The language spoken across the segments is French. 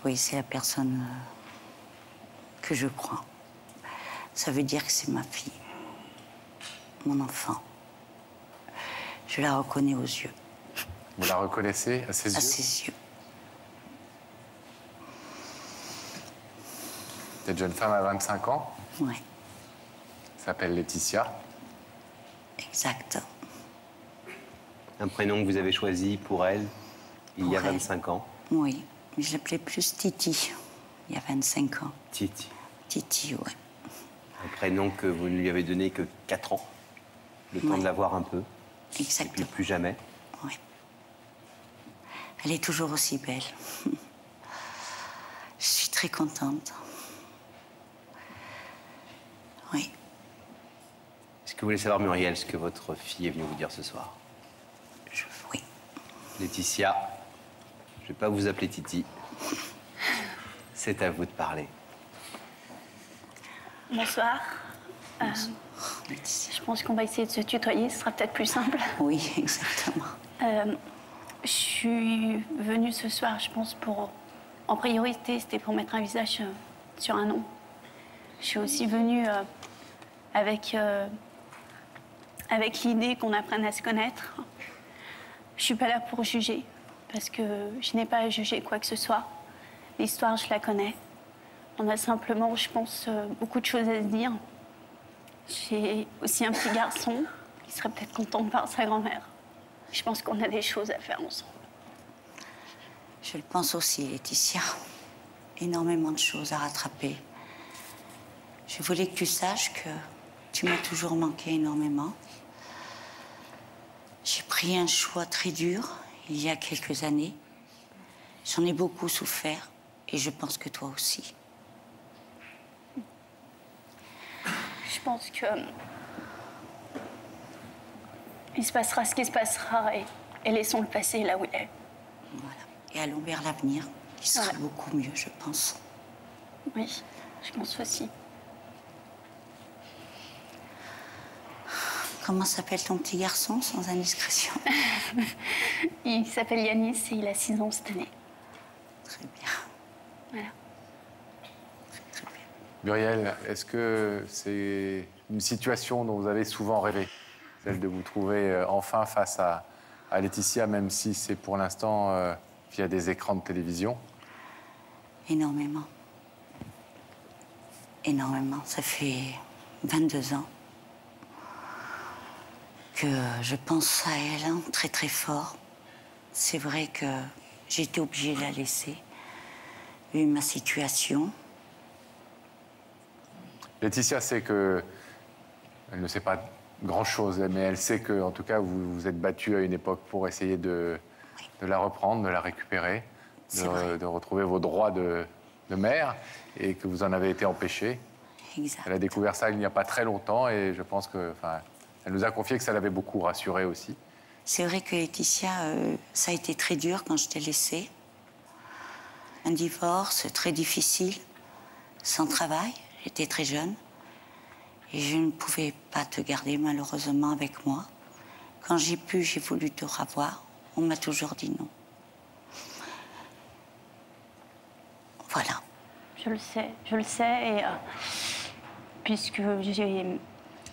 Oui, c'est la personne que je crois. Ça veut dire que c'est ma fille, mon enfant. Je la reconnais aux yeux. Vous la reconnaissez à ses yeux? À ses yeux. Cette jeune femme a 25 ans. Oui. S'appelle Laetitia. Exact. Un prénom que vous avez choisi pour elle il y a Pour elle. 25 ans. Oui, mais je l'appelais plus Titi, il y a 25 ans. Titi. Titi, oui. Un prénom que vous ne lui avez donné que 4 ans. Le temps Oui. de la voir un peu. Et Exactement. puis plus jamais. Oui. Elle est toujours aussi belle. Je suis très contente. Oui. Est-ce que vous voulez savoir, Muriel, ce que votre fille est venue vous dire ce soir? Oui. Laetitia, je ne vais pas vous appeler Titi. C'est à vous de parler. Bonsoir. Laetitia. Je pense qu'on va essayer de se tutoyer, ce sera peut-être plus simple. Oui, exactement. Je suis venue ce soir, je pense, pour... En priorité, c'était pour mettre un visage sur un nom. Je suis aussi venue avec l'idée qu'on apprenne à se connaître. Je suis pas là pour juger, parce que je n'ai pas à juger quoi que ce soit. L'histoire, je la connais. On a simplement, je pense, beaucoup de choses à se dire. J'ai aussi un petit garçon qui serait peut-être content de voir sa grand-mère. Je pense qu'on a des choses à faire ensemble. Je le pense aussi, Laetitia. Énormément de choses à rattraper. Je voulais que tu saches que tu m'as toujours manqué énormément. J'ai pris un choix très dur il y a quelques années. J'en ai beaucoup souffert et je pense que toi aussi. Je pense que... il se passera ce qui se passera et laissons le passé là où il est. Voilà. Et allons vers l'avenir, qui sera Ouais. beaucoup mieux, je pense. Oui, je pense aussi. Comment s'appelle ton petit garçon, sans indiscrétion? Il s'appelle Yanis et il a 6 ans cette année. Très bien. Voilà. Très bien. Muriel, est-ce que c'est une situation dont vous avez souvent rêvé? Celle de vous trouver enfin face à Laetitia, même si c'est pour l'instant via des écrans de télévision? Énormément. Énormément. Ça fait 22 ans que je pense à elle, hein, très très fort. C'est vrai que j'ai été obligée de la laisser, vu ma situation. Laetitia sait que... Elle ne sait pas grand-chose, mais elle sait que, en tout cas, vous vous êtes battue à une époque pour essayer de la reprendre, de la récupérer, C'est vrai. de retrouver vos droits de mère, et que vous en avez été empêchée. Exact. Elle a découvert ça il n'y a pas très longtemps, et je pense que... Enfin, elle nous a confié que ça l'avait beaucoup rassurée aussi. C'est vrai que Laetitia, ça a été très dur quand je t'ai laissée. Un divorce très difficile, sans travail. J'étais très jeune. Et je ne pouvais pas te garder, malheureusement, avec moi. Quand j'ai pu, j'ai voulu te revoir. On m'a toujours dit non. Voilà. Je le sais, et puisque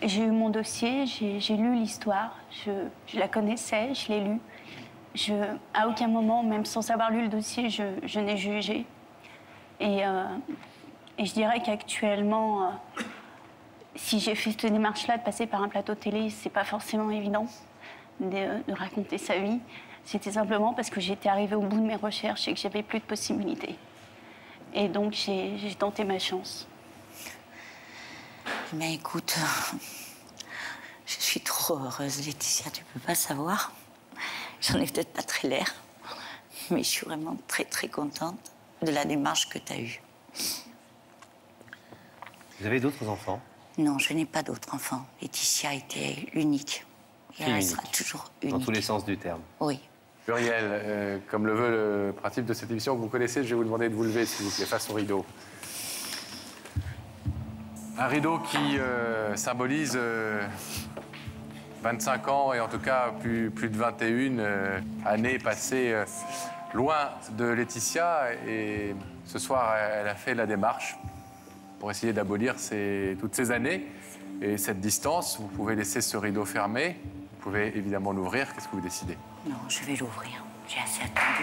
j'ai eu mon dossier, j'ai lu l'histoire, je la connaissais, je l'ai lue. À aucun moment, même sans avoir lu le dossier, je n'ai jugé. Et je dirais qu'actuellement, si j'ai fait cette démarche-là, de passer par un plateau télé, c'est pas forcément évident de raconter sa vie. C'était simplement parce que j'étais arrivée au bout de mes recherches et que j'avais plus de possibilités. Et donc, j'ai tenté ma chance. Mais écoute, je suis trop heureuse, Laetitia, tu peux pas savoir. J'en ai peut-être pas très l'air, mais je suis vraiment très, très contente de la démarche que tu as eue. Vous avez d'autres enfants? Non, je n'ai pas d'autres enfants. Laetitia était unique. Et elle Unique. sera toujours unique. Dans tous les sens du terme. Oui. Muriel, comme le veut le principe de cette émission que vous connaissez, je vais vous demander de vous lever, s'il vous plaît, face au rideau. Un rideau qui symbolise 25 ans et en tout cas plus de 21 années passées loin de Laetitia et ce soir, elle a fait la démarche pour essayer d'abolir toutes ces années et cette distance. Vous pouvez laisser ce rideau fermé, vous pouvez évidemment l'ouvrir. Qu'est-ce que vous décidez? Non, je vais l'ouvrir. J'ai assez attendu.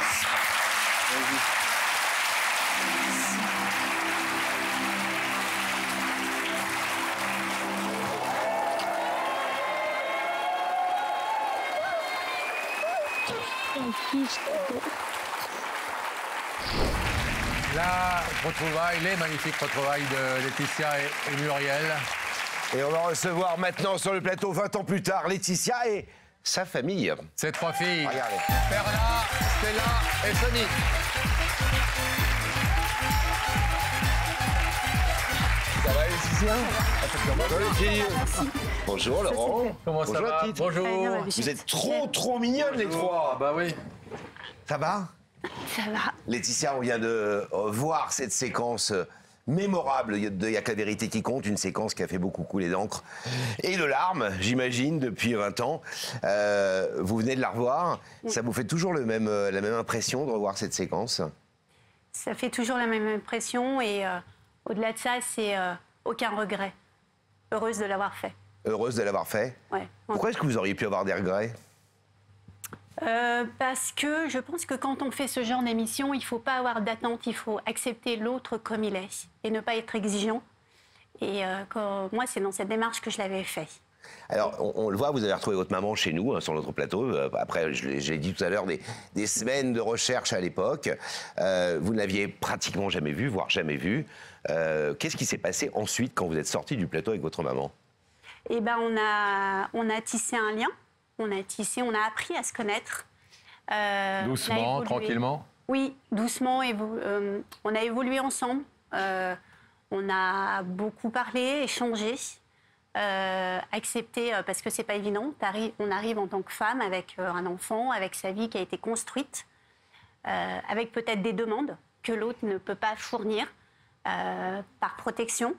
La retrouvaille, les magnifiques retrouvailles de Laetitia et Muriel. Et on va recevoir maintenant sur le plateau, 20 ans plus tard, Laetitia et sa famille. Ces 3 filles, Regardez. Perla, Stella et Sony. Ça va, Laetitia? Bonjour les filles. Bonjour Laurent. Comment ça va? Tite. Bonjour. Vous êtes trop mignonnes les trois. Ah bah oui. Ça va? Ça va. Laetitia, on vient de voir cette séquence mémorable de Y a que la vérité qui compte, une séquence qui a fait beaucoup couler d'encre et de larmes, j'imagine, depuis 20 ans. Vous venez de la revoir. Ça vous fait toujours la même impression de revoir cette séquence? Ça fait toujours la même impression et au-delà de ça, c'est aucun regret. Heureuse de l'avoir fait. Heureuse de l'avoir fait? Ouais. Pourquoi est-ce que vous auriez pu avoir des regrets? Parce que je pense que quand on fait ce genre d'émission, il ne faut pas avoir d'attente, il faut accepter l'autre comme il est et ne pas être exigeant. Et moi, c'est dans cette démarche que je l'avais fait. Alors, on le voit, vous avez retrouvé votre maman chez nous, hein, sur notre plateau. Après, j'ai dit tout à l'heure, des semaines de recherche à l'époque. Vous ne l'aviez pratiquement jamais vue, voire jamais vue. Qu'est-ce qui s'est passé ensuite quand vous êtes sorti du plateau avec votre maman? Eh ben, on a tissé un lien. On a appris à se connaître. Doucement, tranquillement? Oui, doucement. On a évolué ensemble. On a beaucoup parlé, échangé, accepté, parce que c'est pas évident. On arrive en tant que femme avec un enfant, avec sa vie qui a été construite, avec peut-être des demandes que l'autre ne peut pas fournir par protection.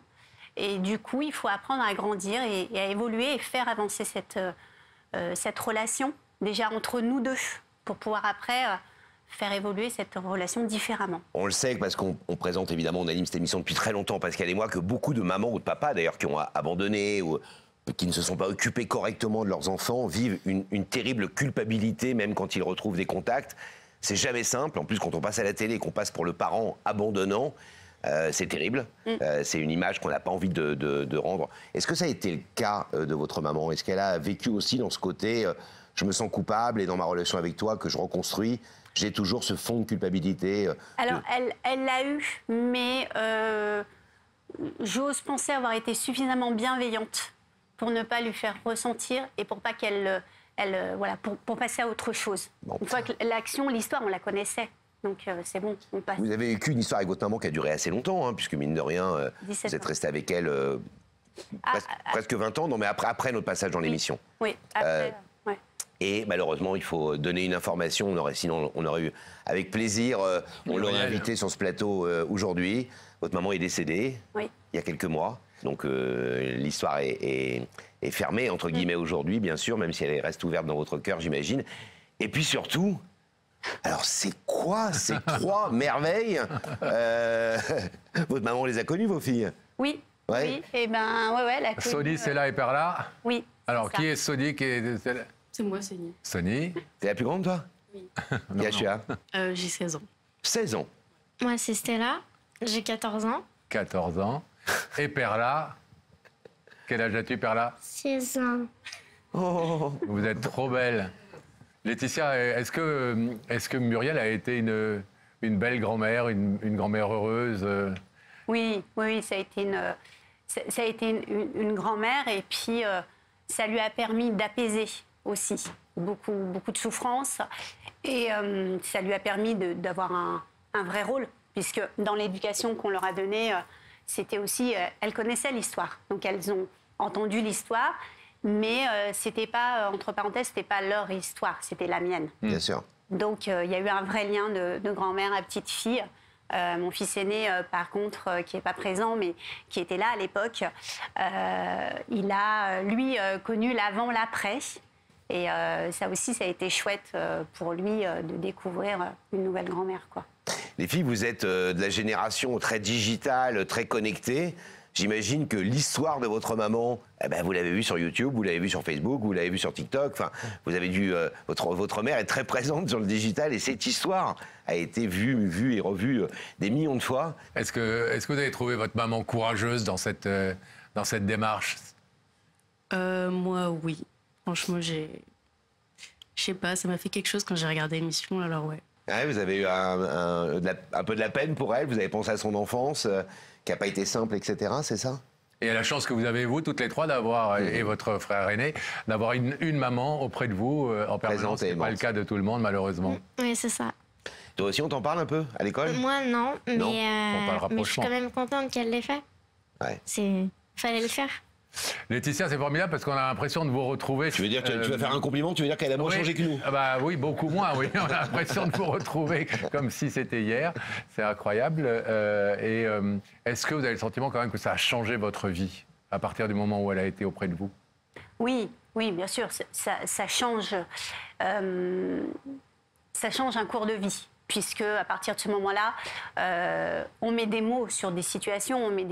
Et du coup, il faut apprendre à grandir et à évoluer et faire avancer cette relation, déjà entre nous deux, pour pouvoir après faire évoluer cette relation différemment. On le sait parce qu'on présente évidemment, on anime cette émission depuis très longtemps, Pascal et moi, que beaucoup de mamans ou de papas d'ailleurs qui ont abandonné ou qui ne se sont pas occupés correctement de leurs enfants vivent une terrible culpabilité même quand ils retrouvent des contacts. C'est jamais simple, en plus quand on passe à la télé et qu'on passe pour le parent abandonnant, c'est terrible. C'est une image qu'on n'a pas envie de rendre. Est-ce que ça a été le cas de votre maman? Est-ce qu'elle a vécu aussi dans ce côté je me sens coupable et dans ma relation avec toi que je reconstruis, j'ai toujours ce fond de culpabilité Alors, elle l'a eu, mais j'ose penser avoir été suffisamment bienveillante pour ne pas lui faire ressentir et pour pas voilà, pour passer à autre chose. Bon. Une fois que l'action, l'histoire, on la connaissait. Donc c'est bon, on passe. Vous avez vécu une histoire avec votre maman qui a duré assez longtemps, hein, puisque mine de rien, vous êtes resté avec elle presque 20 ans, non, mais après notre passage dans l'émission. Oui, après, ouais. Et malheureusement, il faut donner une information, sinon on aurait eu avec plaisir, on l'aurait invité sur ce plateau aujourd'hui. Votre maman est décédée il y a quelques mois, donc l'histoire est fermée, entre guillemets, aujourd'hui, bien sûr, même si elle reste ouverte dans votre cœur, j'imagine. Et puis surtout... Alors, c'est quoi ces 3 merveilles Votre maman les a connues, vos filles? Oui, ouais. oui. Et ben, ouais, la connue. Sony, Stella et Perla. Oui. Alors, qui est Sony? C'est moi, Sony. Sony. T'es la plus grande, toi? Oui. Quel âge tu as? J'ai 16 ans. 16 ans. Moi, c'est Stella. J'ai 14 ans. 14 ans. Et Perla. Quel âge as-tu, Perla? 16 ans. Oh. Vous êtes trop belle. Laetitia, est-ce que Muriel a été une belle grand-mère, une grand-mère heureuse? Oui, ça a été une grand-mère et puis ça lui a permis d'apaiser aussi beaucoup de souffrance et ça lui a permis d'avoir un vrai rôle puisque dans l'éducation qu'on leur a donnée, c'était aussi, elles connaissaient l'histoire, donc elles ont entendu l'histoire. Mais c'était pas, entre parenthèses, c'était pas leur histoire, c'était la mienne. Bien sûr. Donc il y a eu un vrai lien de grand-mère à petite fille. Mon fils aîné, par contre, qui n'est pas présent, mais qui était là à l'époque, il a, lui, connu l'avant, l'après. Et ça aussi, ça a été chouette pour lui de découvrir une nouvelle grand-mère, quoi. Les filles, vous êtes de la génération très digitale, très connectée. J'imagine que l'histoire de votre maman, eh ben, vous l'avez vue sur YouTube, vous l'avez vue sur Facebook, vous l'avez vue sur TikTok. Enfin, vous avez dû, votre mère est très présente sur le digital et cette histoire a été vue et revue des millions de fois. Est-ce que vous avez trouvé votre maman courageuse dans cette démarche? Moi, oui. Franchement, je sais pas, ça m'a fait quelque chose quand j'ai regardé l'émission, alors ouais. Ouais, vous avez eu un peu de la peine pour elle, vous avez pensé à son enfance, qui n'a pas été simple, etc., c'est ça? Et la chance que vous avez, vous, toutes les trois, d'avoir, et votre frère aîné, d'avoir une maman auprès de vous en permanence. Ce n'est pas le cas de tout le monde, malheureusement. Oui, c'est ça. Toi aussi, on t'en parle un peu à l'école? Moi, non, mais, Non, faut pas le mais je suis rapprochement. quand même contente qu'elle l'ait fait. Ouais. Fallait le faire. Laetitia, c'est formidable parce qu'on a l'impression de vous retrouver. Tu veux dire que tu vas faire un compliment? Tu veux dire qu'elle a moins changé que nous? Ah bah oui, beaucoup moins, oui. On a l'impression de vous retrouver comme si c'était hier. C'est incroyable. Est-ce que vous avez le sentiment quand même que ça a changé votre vie à partir du moment où elle a été auprès de vous? Oui, oui, bien sûr, ça change un cours de vie. Puisque à partir de ce moment-là, on met des mots sur des situations, on met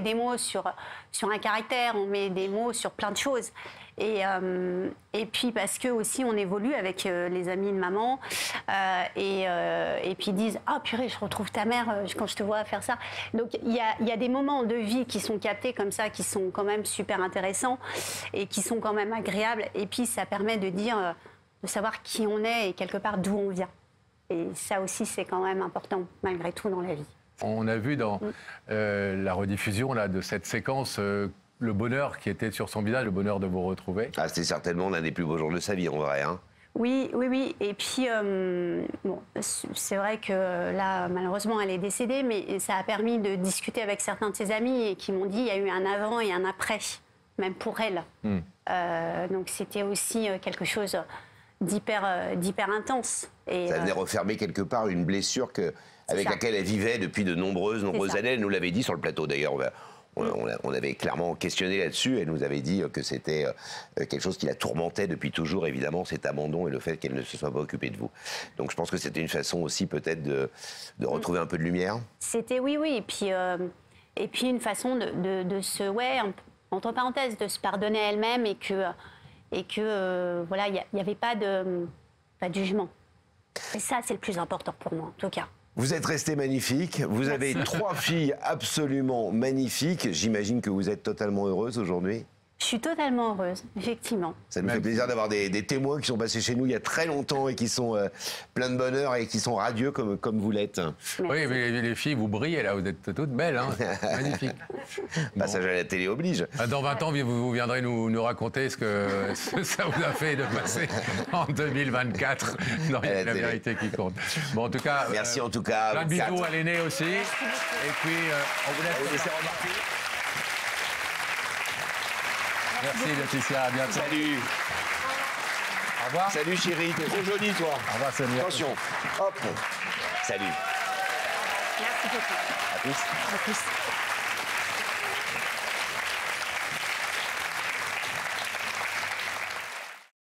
des mots sur un caractère, on met des mots sur plein de choses. Et puis parce que aussi on évolue avec les amis de maman et puis ils disent « Ah purée, je retrouve ta mère quand je te vois faire ça ». Donc il y a des moments de vie qui sont captés comme ça, qui sont quand même super intéressants et qui sont quand même agréables. Et puis ça permet de dire, de savoir qui on est et quelque part d'où on vient. Et ça aussi, c'est quand même important, malgré tout, dans la vie. On a vu dans la rediffusion là, de cette séquence le bonheur qui était sur son visage, le bonheur de vous retrouver. Ah, c'était certainement l'un des plus beaux jours de sa vie, en vrai. Hein. Oui, oui, oui. Et puis, bon, c'est vrai que là, malheureusement, elle est décédée, mais ça a permis de discuter avec certains de ses amis et qui m'ont dit qu'il y a eu un avant et un après, même pour elle. Donc, c'était aussi quelque chose d'hyper intense. Et, ça venait refermer quelque part une blessure avec laquelle elle vivait depuis de nombreuses années. Elle nous l'avait dit sur le plateau d'ailleurs. On avait clairement questionné là-dessus. Elle nous avait dit que c'était quelque chose qui la tourmentait depuis toujours, évidemment, cet abandon et le fait qu'elle ne se soit pas occupée de vous. Donc je pense que c'était une façon aussi peut-être de retrouver un peu de lumière. C'était oui. Et puis une façon de se, ouais, entre parenthèses, de se pardonner à elle-même et que voilà, il n'y avait pas de jugement. Et ça, c'est le plus important pour moi, en tout cas. Vous êtes resté magnifique. Vous avez 3 filles absolument magnifiques. J'imagine que vous êtes totalement heureuse aujourd'hui. Je suis totalement heureuse, effectivement. Ça nous fait plaisir d'avoir des témoins qui sont passés chez nous il y a très longtemps et qui sont pleins de bonheur et qui sont radieux comme vous l'êtes. Oui, mais les filles, vous brillez là, vous êtes toutes belles, hein. Magnifique. Passage à la télé oblige. Dans 20 ans, vous viendrez nous raconter ce que ça vous a fait de passer en 2024 dans La Vérité qui compte. Bon, en tout cas... Merci en tout cas. Plein de bisous à l'aîné aussi. Et puis, on vous laisse remarquer. Merci Laetitia, à bientôt. Salut. Au revoir. Salut chérie, t'es trop jolie toi. Au revoir Sonia. Attention, hop. Salut. Merci beaucoup. À plus. À plus.